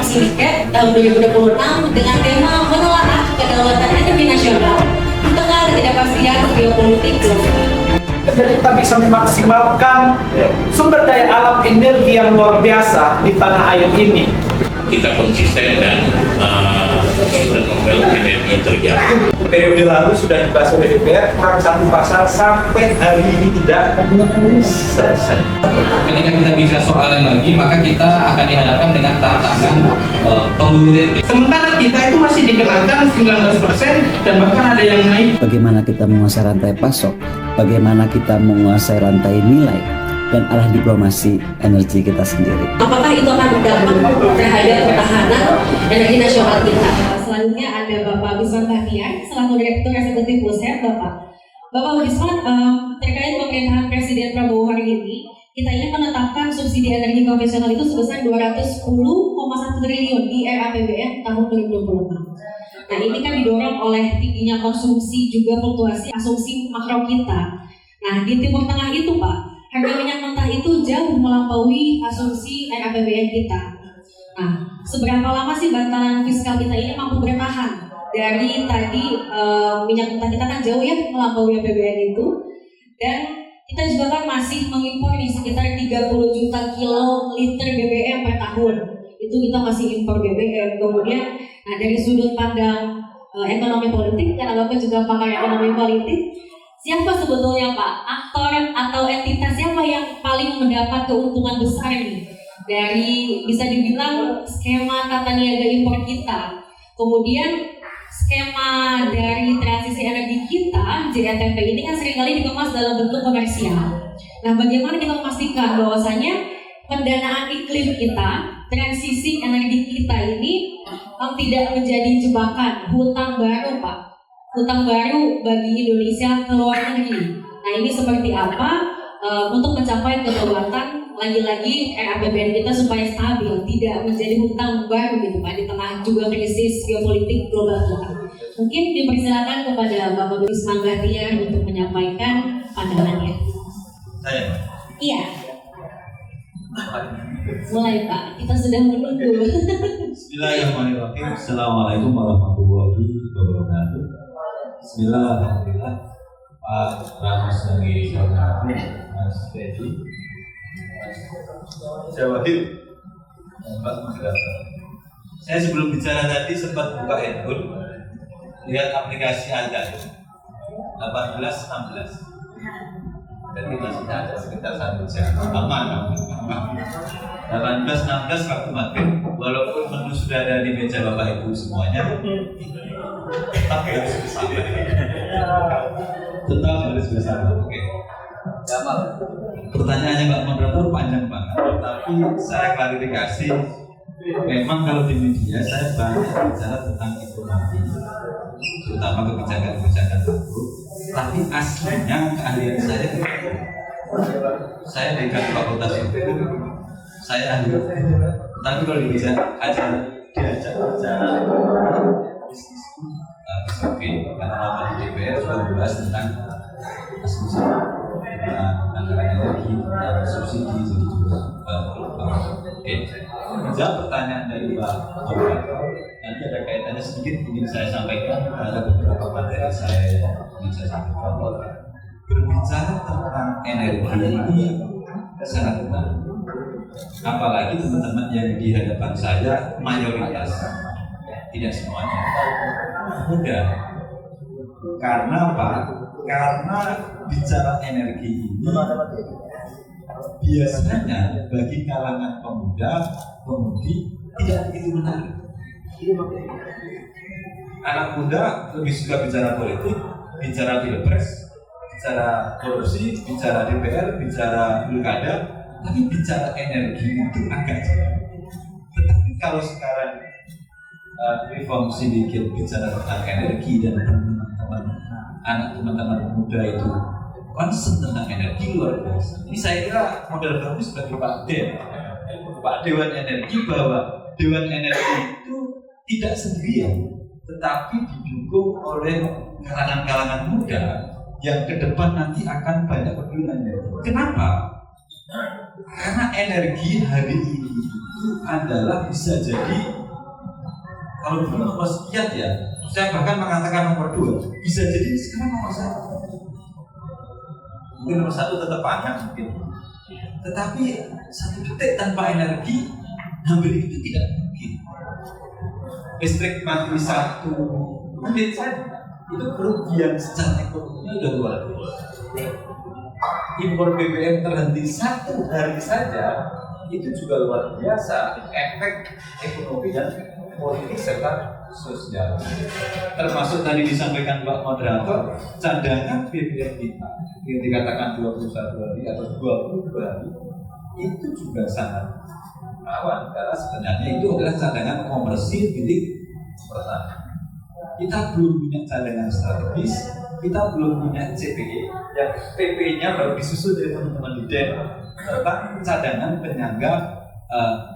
Program Sindiket tahun 2026 dengan tema menelaah kedaulatan energi nasional di tengah ketidakpastian geopolitik global. Dan kita bisa memaksimalkan sumber daya alam energi yang luar biasa di tanah air ini. Kita konsisten dan novel energi terjadi. Periode lalu sudah dibahas oleh DPR, kurang satu pasal sampai hari ini tidak selesai. Ketika kita bicara soal energi, maka kita akan dihadapkan dengan tantangan pembelian. Sementara kita itu masih dikenakan 19% dan bahkan ada yang naik. Bagaimana kita menguasai rantai pasok, bagaimana kita menguasai rantai nilai, dan arah diplomasi energi kita sendiri. Apakah itu akan berdampak terhadap pertahanan energi nasional kita? Selanjutnya ada Bapak Wisman Bahtiar selaku Direktur Eksekutif Pusat. Bapak Wisman, terkait pemerintahan Presiden Prabowo hari ini, kita ingin menetapkan subsidi energi konvensional itu sebesar 210,1 triliun di era APBN tahun 2026. Nah, ini kan didorong oleh tingginya konsumsi juga fluktuasi asumsi makro kita. Nah, di Timur Tengah itu, Pak, harga minyak mentah itu jauh melampaui asumsi RAPBN kita. Nah, seberapa lama sih bantalan fiskal kita ini mampu bertahan? Dari tadi minyak mentah kita kan jauh ya melampaui APBN itu. Dan kita juga kan masih mengimpor nih sekitar 30 juta kiloliter BBM per tahun. Itu kita masih impor BBM. Kemudian, nah dari sudut pandang ekonomi politik, karena Bapak juga pakar ekonomi politik, siapa sebetulnya Pak aktor atau entitas siapa yang paling mendapat keuntungan besar nih dari bisa dibilang skema tata niaga impor kita, kemudian skema dari transisi energi kita JNTP ini kan seringkali dikemas dalam bentuk komersial. Nah, bagaimana kita memastikan bahwasanya pendanaan iklim kita, transisi energi kita ini tidak menjadi jebakan hutang baru Pak, hutang baru bagi Indonesia ke luar negeri. Nah, ini seperti apa untuk mencapai kedaulatan lagi-lagi RAPBN kita supaya stabil, tidak menjadi hutang baru gitu Pak di tengah juga krisis geopolitik global kita. Mungkin dipersilakan kepada Bapak Wisman Bahtiar untuk menyampaikan pandangannya. Saya? Iya. Mulai Pak, kita sudah menunggu. Bismillahirrahmanirrahim. Assalamualaikum warahmatullahi wabarakatuh. Bismillah, alhamdulillah. Pak Ramos lagi hormati, Mas Dedi, Jawahir, Pak Moderator. Saya sebelum bicara tadi sempat buka handphone, lihat aplikasi Anda 18-16. Jadi masih ada sekitar 1 jam. Aman. 18-16 waktu maghrib. Walaupun menu sudah ada di meja Bapak Ibu semuanya, tetap harus bersama. Tetap harus bersama. Oke. Pertanyaannya Pak Moderator panjang banget, tapi saya klarifikasi. Memang kalau di media saya banyak bicara tentang ekonomi, terutama kebijakan-kebijakan makro. Tapi aslinya keahlian saya dekan fakultas itu, saya ahli. Tapi kalau diajak bicara bisnis, oke. Karena nama di DPR sudah membahas tentang asumsi anggaran energi dan subsidi jadi juga oke. Menjawab pertanyaan dari Pak Moderator, nanti ada kaitannya sedikit ingin saya sampaikan, ada beberapa materi saya ingin saya sampaikan. Berbicara tentang energi ini sangat benar. Apalagi teman-teman yang di hadapan saya mayoritas, tidak semuanya, mudah. Karena apa? Karena bicara energi ini biasanya bagi kalangan pemudi tidak begitu menarik. Anak muda lebih suka bicara politik, bicara pilpres, bicara korupsi, bicara DPR, bicara pilkada, tapi bicara energi itu agak jarang. Tetapi kalau sekarang reform sedikit bicara tentang energi dan teman-teman muda itu concern tentang energi luar biasa. Ini saya kira modal bagus bagi Pak Dewan Energi, bahwa Dewan Energi itu tidak sendirian, tetapi didukung oleh kalangan-kalangan muda yang ke depan nanti akan banyak peduli energi. Kenapa? Karena energi hari ini itu adalah bisa jadi kalau dulu nomor sekian ya, saya bahkan mengatakan nomor 2, bisa jadi sekarang nomor 1. Mungkin nomor 1 tetap panjang mungkin, tetapi 1 detik tanpa energi hampir itu tidak mungkin. Listrik mati 1 menit saja itu kerugian secara ekonomi sudah luar biasa. Impor BBM terhenti 1 hari saja itu juga luar biasa efek ekonomi dan politik serta sosial. Termasuk tadi disampaikan Pak Moderator, cadangan BBM kita yang dikatakan 21 hari atau 22 hari itu juga sangat rawan karena sebenarnya itu adalah cadangan komersil milik pertamina. Kita belum punya cadangan strategis, kita belum punya CPE yang PP-nya baru disusun dari teman-teman di DEN tentang cadangan penyangga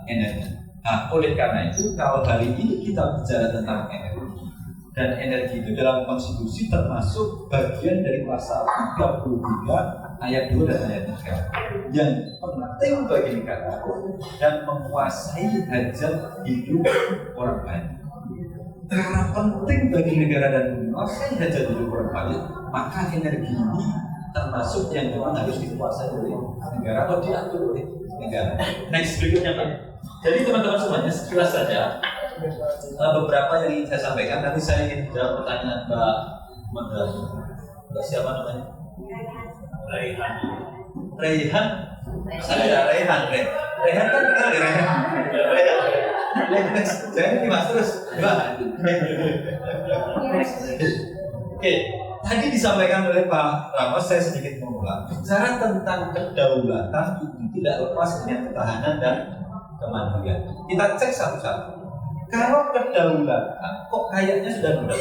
energi. Nah, oleh karena itu kalau hari ini kita bicara tentang energi dan energi itu dalam konstitusi termasuk bagian dari pasal 33 ayat 2 dan ayat 3 yang penting bagi negara dan menguasai hajat hidup orang banyak. Karena penting bagi negara dan menguasai hajat hidup orang banyak, maka energi ini termasuk yang memang harus dikuasai oleh negara atau diatur oleh negara. Next berikutnya Pak. Jadi teman-teman semuanya sekilas saja beberapa yang ingin saya sampaikan. Nanti saya ingin jawab pertanyaan Mbak Moderator. Mbak siapa namanya? Raihan. Saya Raihan kan kenal ya Raihan. Saya ini Mas terus Mbak. Oke, tadi disampaikan oleh Pak Ramos, saya sedikit mengulang. Bicara tentang kedaulatan itu tidak lepas dengan ketahanan dan kemandirian. Kita cek satu-satu. Kalau kedaulatan, kok kayaknya sudah mudah.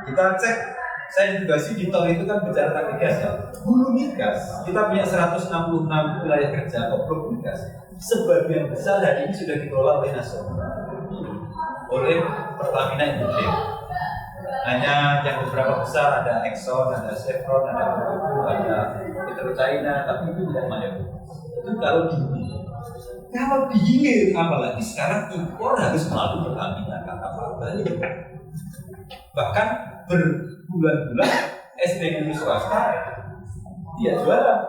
Kita cek. Saya edukasi di tol itu kan bicara tentang migas ya. Hulu migas, kita punya 166 wilayah kerja obrol migas. Sebagian besar hari ini sudah dikelola oleh nasional, oleh Pertamina Indonesia. Hanya yang beberapa besar ada Exxon, ada Chevron, ada Conoco, ada PetroChina, tapi itu tidak banyak. Itu kalau di hilir, apalagi sekarang impor harus melalui Pertamina kata Pak Bali. Bahkan berbulan-bulan SPBU swasta dia jualan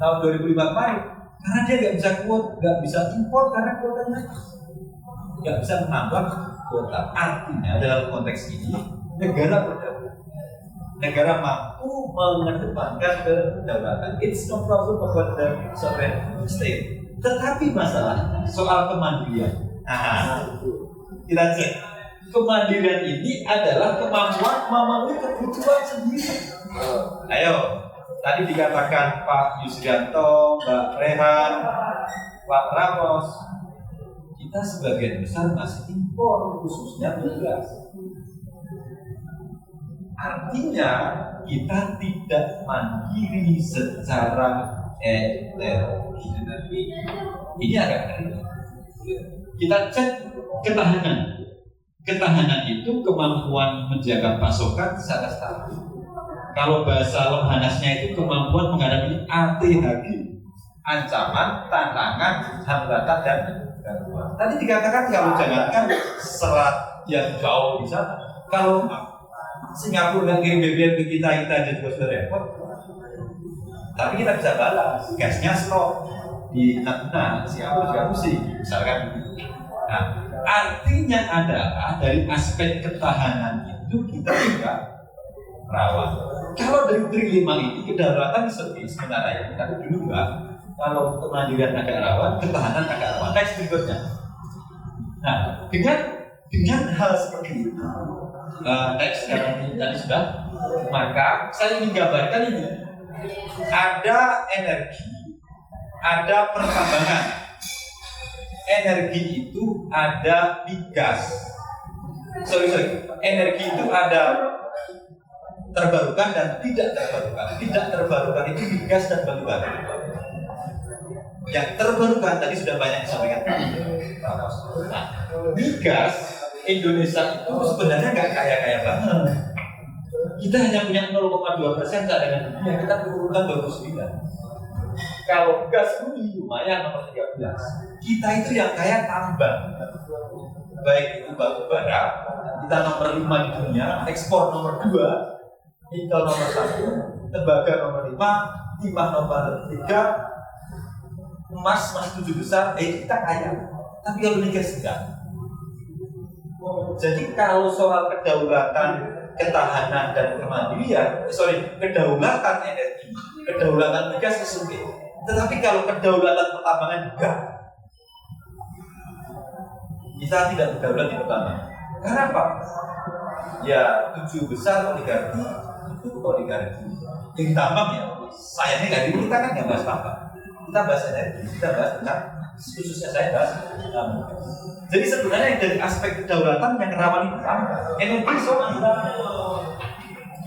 tahun 2005 kemarin karena dia nggak bisa nggak bisa impor karena kuotanya nggak bisa menambah kuota. Artinya dalam konteks ini negara berdaulat, negara mampu mengedepankan kedaulatan. It's no problem about the sovereign state. Tetapi masalah soal kemandirian. Kita cek. Kemandirian ini adalah kemampuan memenuhi kebutuhan sendiri. Ayo, tadi dikatakan Pak Yusrianto, Mbak Rehan, Pak Ramos, kita sebagian besar masih impor, khususnya migas. Artinya kita tidak mandiri secara energi. Ini agak ngeri. Kita cek ketahanan. Ketahanan itu kemampuan menjaga pasokan secara stabil. Kalau bahasa Lemhanasnya itu kemampuan menghadapi ATHG, ancaman, tantangan, hambatan, dan gangguan. Tadi dikatakan kalau jangankan serat yang jauh di sana, kalau Singapura nggak kirim BBM ke kita aja juga sudah repot. Tapi kita bisa balas, gasnya stok di Natuna, Singapura juga pusing, misalkan. Nah, artinya adalah dari aspek ketahanan itu kita juga rawan. Kalau dari Tri 5 ini kedaulatan sebenarnya kita dulu enggak. Kalau kemandirian agak rawan, ketahanan agak rawan. Next berikutnya. Nah, dengan hal seperti itu, next sekarang ini tadi sudah, maka saya ingin gambarkan ini. Ada energi, ada pertambangan. Energi itu ada migas. Energi itu ada terbarukan dan tidak terbarukan. Tidak terbarukan itu migas dan batu bara. Yang terbarukan tadi sudah banyak disampaikan. Nah, migas Indonesia itu sebenarnya nggak kaya-kaya banget. Kita hanya punya 0,2% cadangan dunia. Kita perlukan 29. Kalau gas bumi lumayan nomor 13. Kita itu yang kaya tambang. Baik itu batu bara, kita nomor 5 di dunia, ekspor nomor 2, nikel nomor 1, tembaga nomor 5, timah nomor 3, emas masih 7 besar, kita kaya. Tapi kalau migas enggak. Jadi kalau soal kedaulatan, ketahanan dan kemandirian, kedaulatan energi, kedaulatan migas sesuai. Tetapi kalau kedaulatan pertambangan enggak. Kita tidak berdaulat di pertambangan. Karena apa? Ya 7 besar oligarki itu oligarki. Yang tambang ya, sayangnya nggak kita kan nggak bahas tambang. Kita bahas energi, kita bahas tentang khususnya saya bahas tambang. Jadi sebenarnya dari aspek kedaulatan yang rawan itu energi soal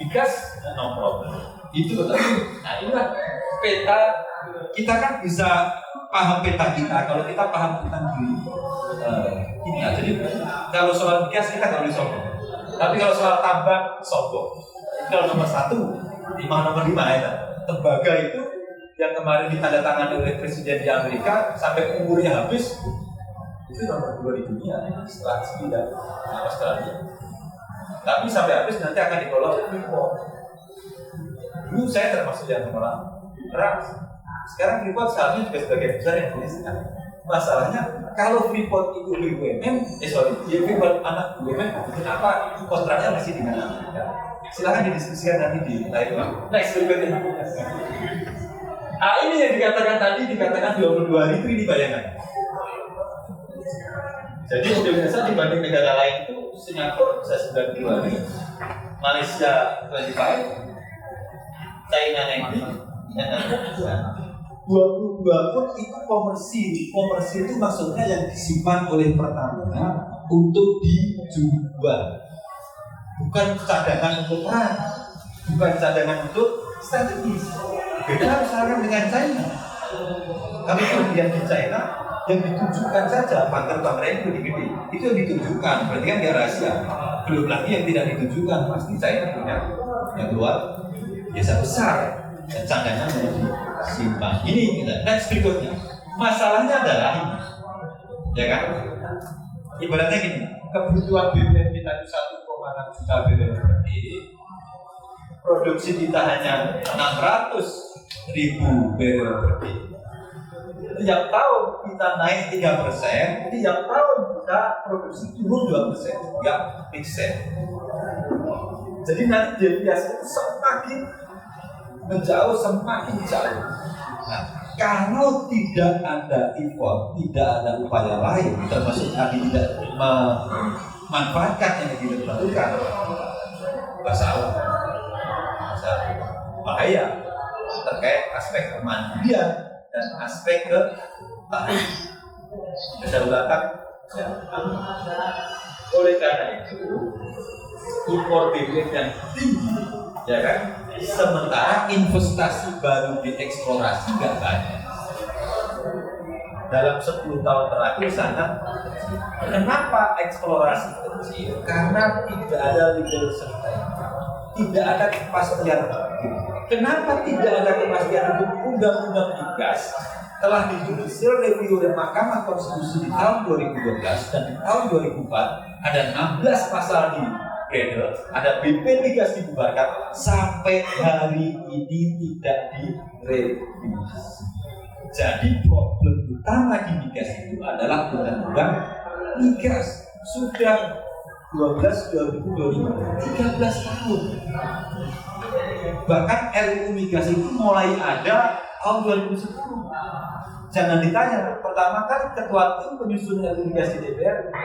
migas no problem. Itu betul. Nah inilah peta kita kan bisa paham peta kita kalau kita paham tentang diri ini. Jadi kalau soal migas kita nggak boleh sombong. Tapi kalau soal tambang sombong. Kalau nomor 1, nomor 5 ya. Tembaga itu yang kemarin ditandatangani oleh Presiden di Amerika sampai umurnya habis itu nomor 2 di dunia setelah China dan Australia. Tapi sampai habis nanti akan dikelola oleh Freeport. Dulu saya termasuk yang menolak keras. Sekarang Freeport seharusnya juga sebagai besar yang tuliskan. Masalahnya kalau Freeport itu BUMN, Freeport anak BUMN, kenapa kontraknya masih dengan Amerika? Silahkan didiskusikan nanti di lain waktu. Next berikutnya. Ini yang dikatakan 22 hari itu ini bayangan. Jadi Indonesia dibanding negara lain itu Singapura bisa 92 hari, Malaysia 25, China 90, dan 22 pun itu komersil. Komersil itu maksudnya yang disimpan oleh Pertamina untuk dijual, bukan cadangan untuk perang, bukan cadangan untuk strategis. Beda misalkan dengan China. Kami kemudian di China yang ditunjukkan saja bunker-bunker itu gede-gede, itu yang ditunjukkan, berarti kan dia rahasia. Belum lagi yang tidak ditunjukkan, pasti China punya yang luar biasa besar dan cadangan yang disimpan. Ini kita next berikutnya. Masalahnya adalah ini, ya kan? Ibaratnya gini, kebutuhan BBM kita itu 1,6 juta barrel per day, produksi kita hanya 600.000 barrel per day. Tiap tahun kita naik 3%, tiap tahun kita produksi turun 2%, nggak make sense. Jadi nanti deviasi itu semakin menjauh, semakin jauh. Nah, kalau tidak ada effort, tidak ada upaya lain, termasuk tadi tidak memanfaatkan energi terbarukan, masalah bahaya terkait aspek kemandirian dan aspek kedaulatan. Oleh karena itu impor BBM yang tinggi, ya kan? Sementara investasi baru di eksplorasi nggak banyak. Dalam 10 tahun terakhir sangat. Kenapa eksplorasi kecil? Karena tidak ada legal certainty, tidak ada kepastian. Kenapa tidak ada kepastian untuk undang-undang migas? Telah dijudicial review oleh Mahkamah Konstitusi di tahun 2012 dan di tahun 2004 ada 16 pasal di Bredel, ada BP migas dibubarkan sampai hari ini tidak direvisi. Jadi problem utama di migas itu adalah undang-undang migas sudah 2025, 13 tahun. Bahkan RUU migas itu mulai ada tahun 2010. Jangan ditanya, pertama kali ketua tim penyusun RUU migas di DPR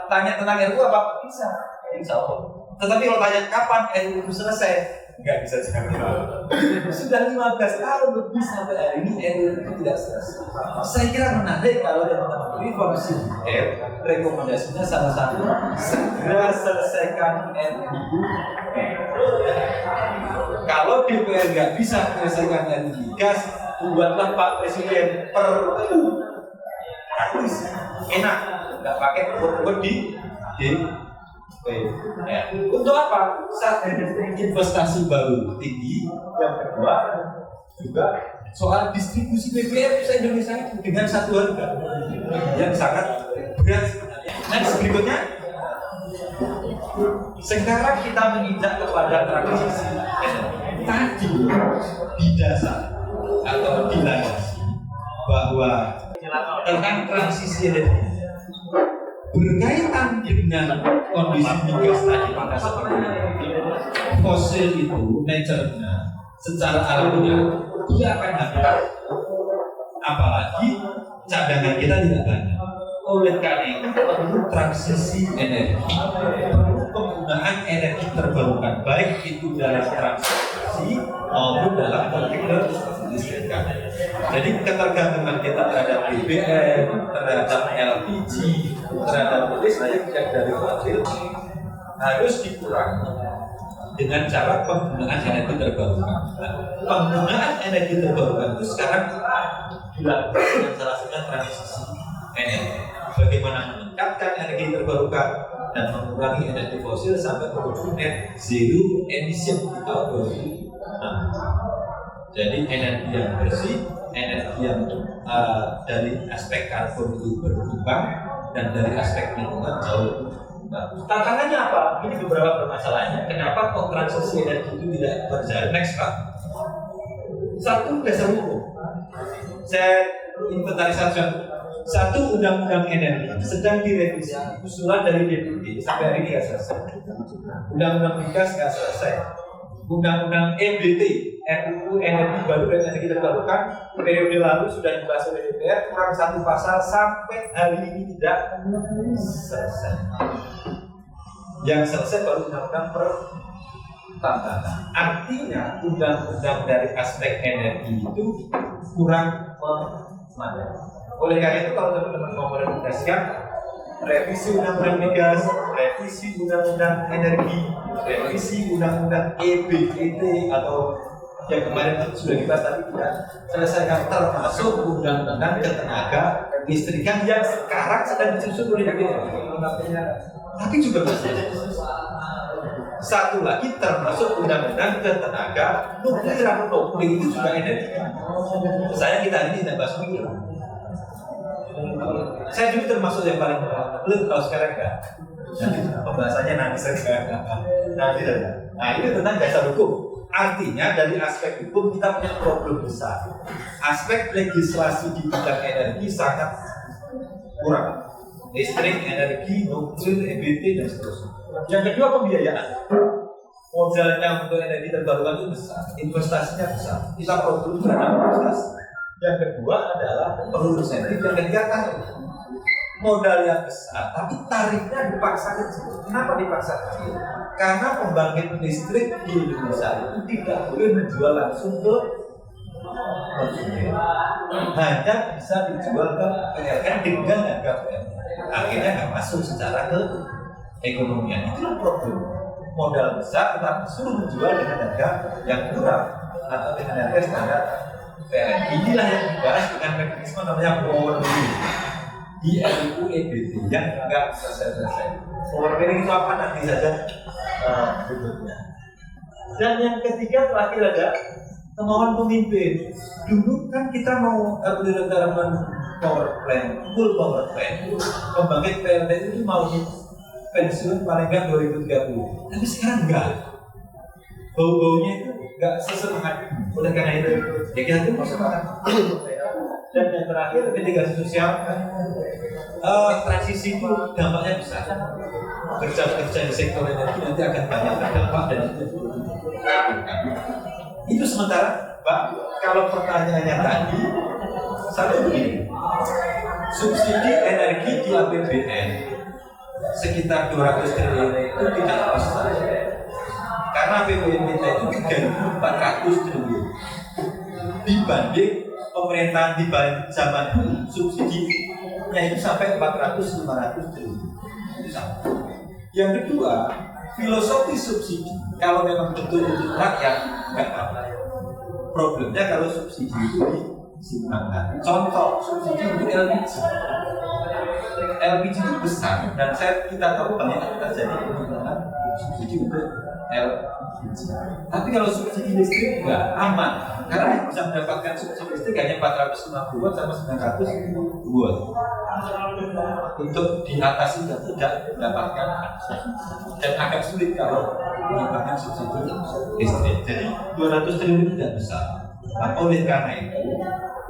tanya tentang RUU apa? Bisa, insya Allah. Tetapi kalau tanya kapan RUU itu selesai, nggak bisa jawab. Sudah 15 tahun lebih sampai hari ini RUU itu tidak selesai. Saya kira menarik kalau yang reformasi rekomendasinya salah satu segera selesaikan RUU. Kalau DPR nggak bisa menyelesaikan RUU migas, buatlah Pak Presiden perpu. Praktis, enak, nggak pakai buat di ya. Untuk apa? Saat investasi baru tinggi. Yang kedua, juga soal distribusi BBM se-Indonesia itu dengan satu harga yang sangat berat sebenarnya. Next berikutnya, sekarang kita menginjak kepada transisi energi. Tadi di dasar atau di landasi bahwa tentang transisi energi berkaitan dengan kondisi migas tadi, maka seperti itu fosil itu nature-nya secara alamiah dia akan habis, apalagi cadangan kita tidak banyak. Oleh karena itu perlu transisi energi, perlu penggunaan energi terbarukan, baik itu dalam transisi maupun dalam konteks listrikan. Jadi ketergantungan kita terhadap BBM, terhadap LPG, terhadap listrik yang dari fosil harus dikurangi dengan cara penggunaan energi terbarukan. Penggunaan energi terbarukan itu sekarang dilakukan dengan salah satunya transisi energi. Bagaimana meningkatkan energi terbarukan dan mengurangi energi fosil sampai menuju net zero emission di tahun 2060. Jadi energi yang bersih, energi yang dari aspek karbon itu berkembang dan dari aspek lingkungan jauh. Tantangannya apa? Ini beberapa permasalahannya. Kenapa kok transisi energi itu tidak berjalan? Next Pak. Satu, dasar hukum. Saya inventarisasi. Satu, undang-undang energi sedang direvisi, usulan dari DPD sampai hari ini nggak selesai. Undang-undang migas nggak selesai. Undang-undang EBT, RUU Energi Baru dan Energi Terbarukan periode lalu sudah dibahas oleh DPR, kurang satu pasal sampai hari ini tidak selesai. Yang selesai baru undang-undang pertambangan. Artinya undang-undang dari aspek energi itu kurang memadai. Oleh karena itu kalau teman-teman mau merekomendasikan revisi undang-undang migas, revisi undang-undang energi, revisi undang-undang EBT atau yang kemarin sudah dibahas tadi tidak selesaikan, termasuk undang-undang ketenaga listrikan yang sekarang sedang disusun oleh DPR. Tapi juga masih satu lagi termasuk undang-undang ketenaga nuklir. Nuklir itu juga energi. Saya kita ini tidak bahas nuklir. Saya juga termasuk yang paling nuklir kalau sekarang enggak. Pembahasannya nanti saja. Nah ini tentang dasar hukum. Artinya dari aspek hukum kita punya problem besar. Aspek legislasi di bidang energi sangat kurang. Listrik, energi, nuklir, EBT dan seterusnya. Yang kedua pembiayaan. Modalnya untuk energi terbarukan itu besar, investasinya besar. Kita perlu terhadap investasi. Yang kedua adalah perlu insentif. Yang ketiga tarif. Modal yang besar, tapi tarifnya dipaksa kecil. Kenapa dipaksa kecil? Karena pembangkit listrik di Indonesia itu tidak boleh menjual langsung ke konsumen. Hanya bisa dijual ke PLN dengan harga PLN. Akhirnya nggak masuk secara ke ekonomian. Itulah problem. Modal besar tetapi suruh menjual dengan harga yang murah atau dengan harga standar PLN. Inilah yang dibahas dengan mekanisme namanya power bidding di RUU EBT yang nggak selesai. Power bidding itu apa nanti saja berikutnya. Dan yang ketiga terakhir ada kemauan pemimpin. Dulu kan kita mau development power plant, full power plant, pembangkit PLN itu mau pensiun paling nggak 2030. Tapi sekarang enggak. Bau-baunya itu nggak sesemangat. Oleh karena itu, ya kita tunggu semangat. Dan yang terakhir mitigasi sosial, transisi itu dampaknya besar. Kerja-kerja di sektor energi nanti akan banyak terdampak dan itu sementara, Pak. Kalau pertanyaannya tadi, satu begini, subsidi energi di APBN sekitar 200 triliun itu tidak bisa. Karena APBN kita itu 3.400 triliun dibanding pemerintahan di zaman dulu subsidinya itu sampai 400-500 triliun. Yang kedua, filosofi subsidi kalau memang betul untuk rakyat nggak apa-apa. Problemnya kalau subsidi itu simpanan. Contoh subsidi untuk LPG. LPG itu besar dan kita tahu banyak terjadi penurunan subsidi untuk LPG. Tapi kalau subsidi listrik enggak aman, karena yang bisa mendapatkan subsidi listrik hanya 450 watt sampai 900 watt. Untuk di atas itu tidak mendapatkan dan agak sulit kalau mendapatkan subsidi listrik. Jadi 200 triliun itu tidak besar. Nah, oleh karena itu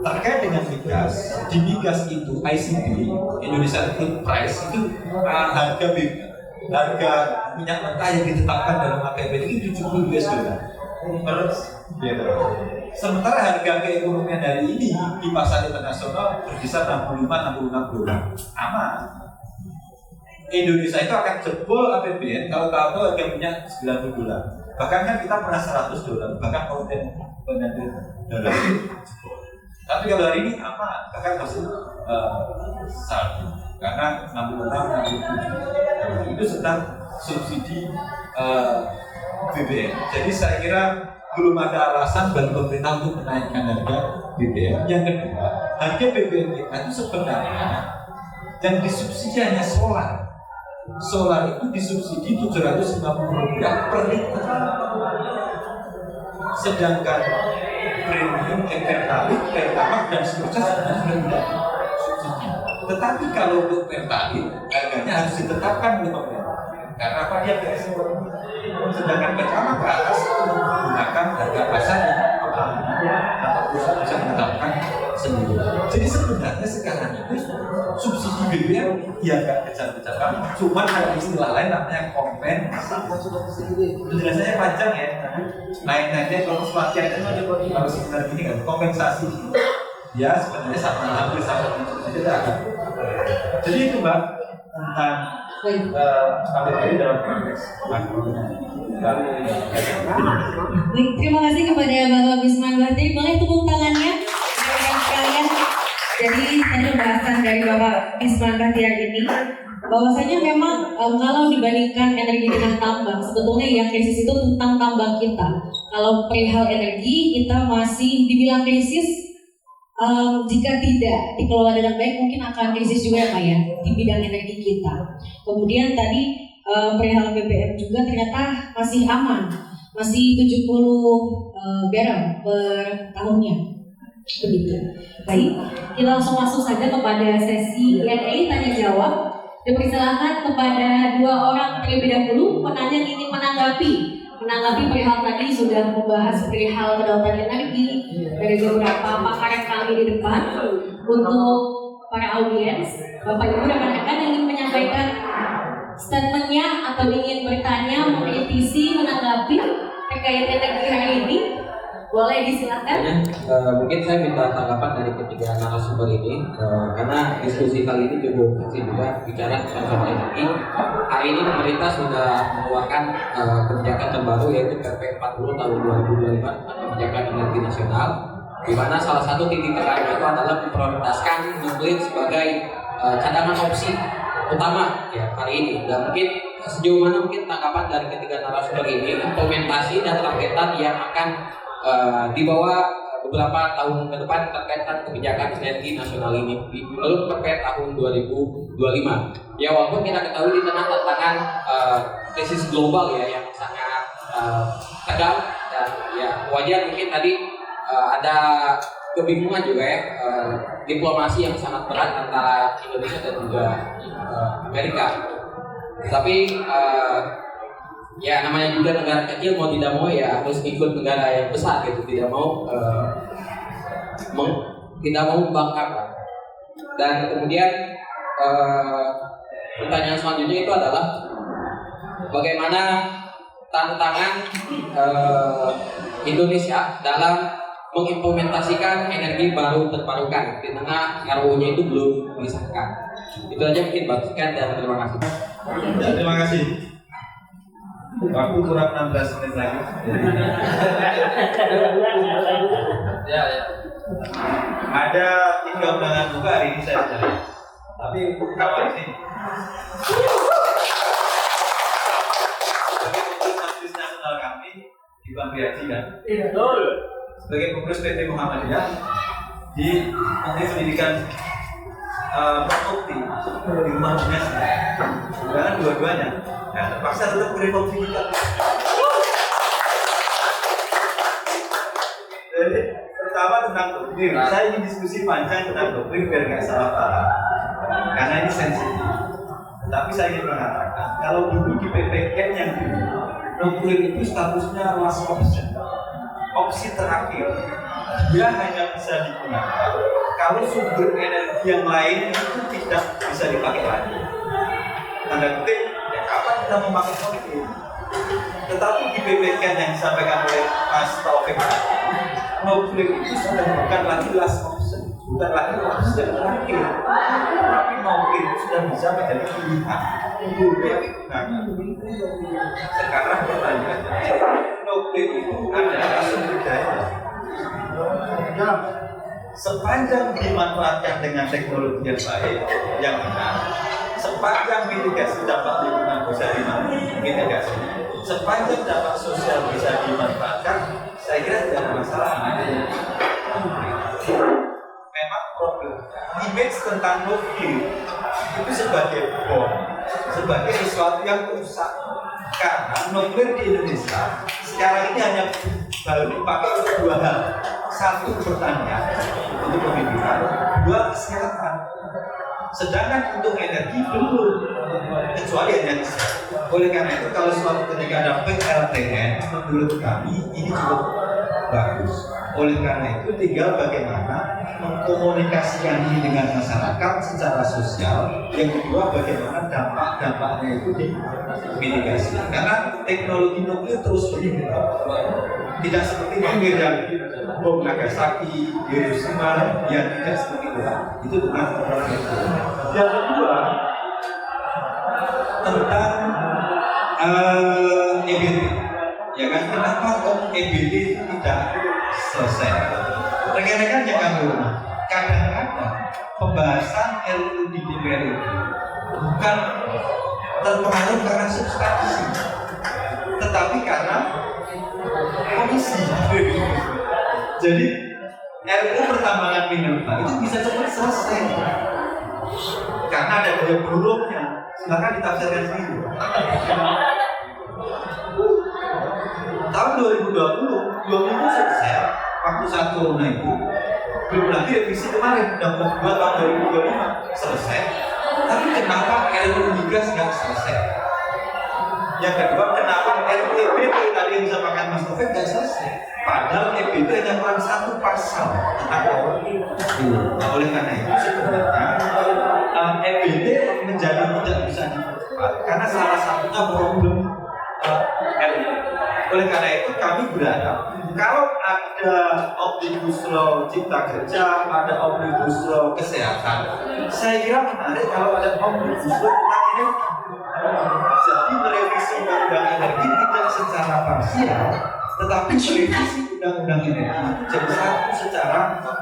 terkait dengan migas, di migas itu ICP Indonesia Crude Price itu harga minyak mentah yang ditetapkan dalam APBD itu 70 US dollar per barrel. Sementara harga keekonomian hari ini di pasar internasional berkisar 65-66 dolar. Aman. Indonesia itu akan jebol APBN kalau tahu harga minyak 90 dolar. Bahkan kan kita pernah 100 dolar, bahkan konten dolar. Tapi kalau hari ini aman, bahkan masih salju karena 66-67 itu sedang subsidi BBM. Jadi saya kira belum ada alasan bagi pemerintah untuk menaikkan harga BBM. Yang kedua, harga BBM kita itu sebenarnya yang disubsidi hanya solar. Solar itu disubsidi Rp750 per liter. Sedangkan premium, pertalite, pertamax dan seterusnya sebenarnya sudah tidak subsidi. Tetapi kalau untuk pertalite harganya harus ditetapkan oleh pemerintah. Karena apa? Dia berekspor. Sedangkan pertamax ke atas menggunakan harga pasar yang atau pusat bisa menetapkan sendiri. Jadi sebenarnya sekarang itu subsidi BBM ya nggak kejar-kejaran, cuma ada istilah lain namanya kompensasi. Penjelasannya panjang ya, naik-naiknya kalau pelatihan itu kalau sebenarnya gini kan kompensasi. Ya sebenarnya sama hampir sama tidak ada. Jadi itu Mbak tentang APBD dalam konteks makro. Baik, terima kasih kepada Bapak Bisman Bahtiar. Boleh tepuk tangannya rekan-rekan sekalian. Jadi tadi pembahasan dari Bapak Bisman Bahtiar ini bahwasanya memang kalau dibandingkan energi dengan tambang, sebetulnya yang krisis itu tentang tambang kita. Kalau perihal energi kita masih dibilang krisis, jika tidak dikelola dengan baik mungkin akan krisis juga ya Pak ya di bidang energi kita. Kemudian tadi perihal BBM juga ternyata masih aman, masih 70 barrel per tahunnya. Begitu. Baik, kita langsung masuk saja kepada sesi Q&A tanya jawab. Dipersilakan kepada dua orang terlebih dahulu penanya ingin menanggapi perihal tadi sudah membahas perihal kedaulatan energi dari beberapa pakar kami di depan. Untuk para audiens, Bapak Ibu rekan-rekan yang ingin menyampaikan statementnya atau ingin bertanya, mengkritisi, menanggapi terkait energi hari ini, boleh disilakan. Mungkin saya minta tanggapan dari ketiga narasumber ini karena diskusi kali ini cukup kecil juga bicara soal energi. Hari ini pemerintah sudah mengeluarkan kebijakan terbaru yaitu PP 40 tahun 2025 kebijakan energi nasional, di mana salah satu titik tekannya itu adalah memprioritaskan nuklir sebagai cadangan opsi utama ya hari ini. Dan mungkin sejauh mana mungkin tanggapan dari ketiga narasumber ini implementasi dan targetan yang akan dibawa beberapa tahun ke depan terkait kebijakan energi nasional ini menurut PP tahun 2025. Ya walaupun kita ketahui di tengah tantangan krisis global ya yang sangat tegang dan ya wajar mungkin tadi ada kebingungan juga ya diplomasi yang sangat berat antara Indonesia dan juga Amerika. Tapi ya namanya juga negara kecil mau tidak mau ya harus ikut negara yang besar gitu, tidak mau membangkang. Dan kemudian pertanyaan selanjutnya itu adalah bagaimana tantangan Indonesia dalam mengimplementasikan energi baru terbarukan di tengah RUU-nya itu belum disahkan. Itu aja mungkin Pak Sekian dan terima kasih. Ya, terima kasih. Waktu kurang 16 menit lagi. Ya. Ada 3 undangan juga hari ini saya cari. Tapi kawan ini. Sebagai pengurus Majelis Nasional kami di Bang Biaji kan. Iya, betul. Sebagai pengurus PT Muhammadiyah, di Menteri Pendidikan Bakti di rumah dinas, dan dua-duanya terpaksa tetap berevolusi. Jadi pertama tentang doktrin, saya ingin diskusi panjang tentang doktrin biar nggak salah paham, karena ini sensitif. Tapi saya ingin mengatakan, kalau dulu di PPKN yang dulu, doktrin itu statusnya last option, opsi terakhir. Dia hanya bisa digunakan kalau sumber energi yang lain itu tidak bisa dipakai lagi. Tanda kutip, ya kapan kita memakai doktrin? Tetapi di PPKN yang disampaikan oleh Mas Taufik, nuklir itu sudah bukan lagi last option, bukan lagi opsi yang terakhir, tapi nuklir itu sudah bisa menjadi pilihan. Boleh digunakan. Sekarang pertanyaannya, nuklir itu adalah sumber daya. Sepanjang dimanfaatkan dengan teknologi yang baik, yang benar, sepanjang mitigasi dampak lingkungan bisa dimitigasi, sepanjang dampak sosial bisa dimanfaatkan, saya kira tidak ada masalah. Memang problem image tentang nuklir itu sebagai bom, sebagai sesuatu yang rusak. Karena nuklir di Indonesia sekarang ini hanya baru dipakai untuk dua hal: satu, pertanian untuk pembibitan, dua, kesehatan. Sedangkan untuk energi belum, kecuali energi. Oleh karena itu, kalau suatu ketika ada PLTN, menurut kami ini cukup bagus. Oleh karena itu, tinggal bagaimana mengkomunikasikan ini dengan masyarakat secara sosial. Yang kedua, bagaimana dampak-dampaknya itu dimitigasi. Karena teknologi nuklir terus berkembang. Tidak seperti nuklir yang bom Nagasaki, Hiroshima, yang tidak seperti itu. Itu bukan teknologi. Yang kedua, tentang EBT. Ya kan, kenapa kok EBT tidak selesai? Rekan-rekan yang kami hormati, kadang-kadang pembahasan RUU di DPR itu bukan terpengaruh karena substansi, tetapi karena komisi. Jadi RUU pertambangan mineral itu bisa cepat selesai karena ada daya buruknya. Silakan ditafsirkan sendiri. Tahun 2020, 2 minggu selesai. Waktu saat corona itu, belum lagi revisi kemarin Undang-Undang 2 tahun 2025 selesai. Tapi kenapa RUU migas nggak selesai? Yang kedua, kenapa RUU EBT tadi yang disampaikan Mas Taufik nggak selesai? Padahal EBT hanya kurang satu pasal tentang nah, oleh karena itu sebenarnya EBT menjadi tidak bisa dipercepat karena salah satunya problem RUU. Oleh karena itu kami berharap kalau ada Omnibus Law Cipta Kerja, ada Omnibus Law Kesehatan, saya kira menarik kalau ada Omnibus Law tentang energi. Jadi merevisi undang-undang energi tidak secara parsial, tetapi merevisi undang-undang energi jadi satu secara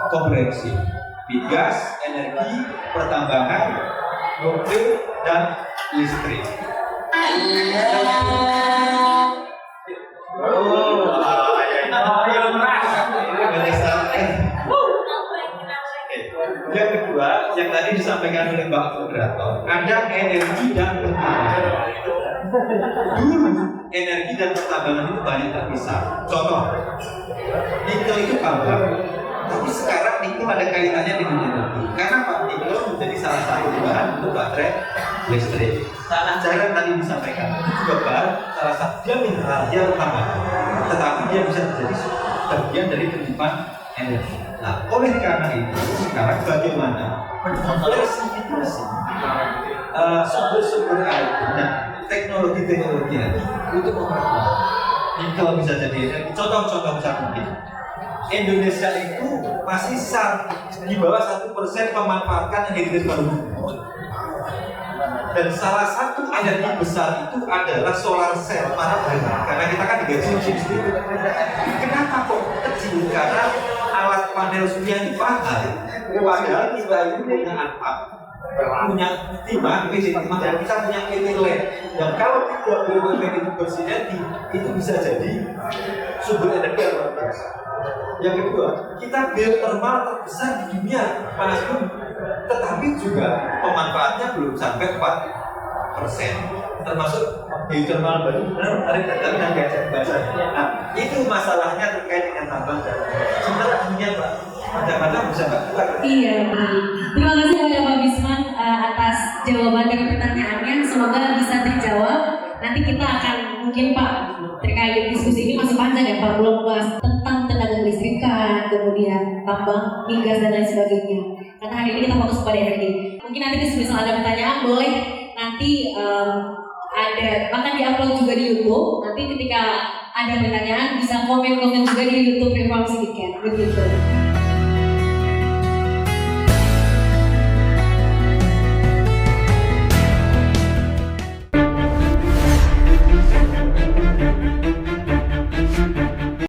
komprehensif. Migas, energi, pertambangan, nuklir, dan listrik. Yang kedua, yang tadi disampaikan oleh Mbak Moderator, ada energi dan pertambangan. Dulu energi dan pertambangan itu banyak terpisah. Contoh, nikel itu tambang, tapi sekarang nikel ada kaitannya dengan energi. Karena Pak nikel menjadi salah satu bahan untuk baterai listrik. Tanah jarang tadi disampaikan itu juga bahan salah satu, dia mineral, dia tambang, tetapi dia bisa menjadi bagian dari penyimpan energi. Nah, oleh karena itu sekarang bagaimana diversifikasi sumber-sumber air, teknologi-teknologi energi untuk memperkuat nikel bisa jadi energi. Contoh-contoh besar mungkin Indonesia itu masih di bawah 1% memanfaatkan energi terbarukan. Dan salah satu energi besar itu adalah solar cell matahari. Karena kita kan digaji musim sendiri. Kenapa kok kecil? Karena alat panel surya ini mahal. Padahal kita itu punya atap, punya timah, dan kita punya PT LED. Dan kalau tiga BUMN itu bersinergi, itu bisa jadi sumber energi yang luar biasa. Yang kedua, kita geothermal terbesar di dunia panas bumi, tetapi juga pemanfaatnya belum sampai 4%. Termasuk geothermal baru benar tarik datang dan diajak bahasanya. Nah, itu masalahnya terkait dengan tambang dan sementara dunia Pak, kadang-kadang bisa nggak kuat. Iya, terima kasih kepada Pak Bisman atas jawaban dari pertanyaannya. Semoga bisa terjawab. Nanti kita akan mungkin Pak terkait diskusi ini masih panjang ya Pak, belum bahas tentang tenaga listrikan, kemudian tambang, migas dan lain sebagainya. Karena hari ini kita fokus pada energi. Mungkin nanti misal ada pertanyaan boleh nanti ada akan diupload juga di YouTube. Nanti ketika ada pertanyaan bisa komen juga di YouTube Reformasi Weekend begitu.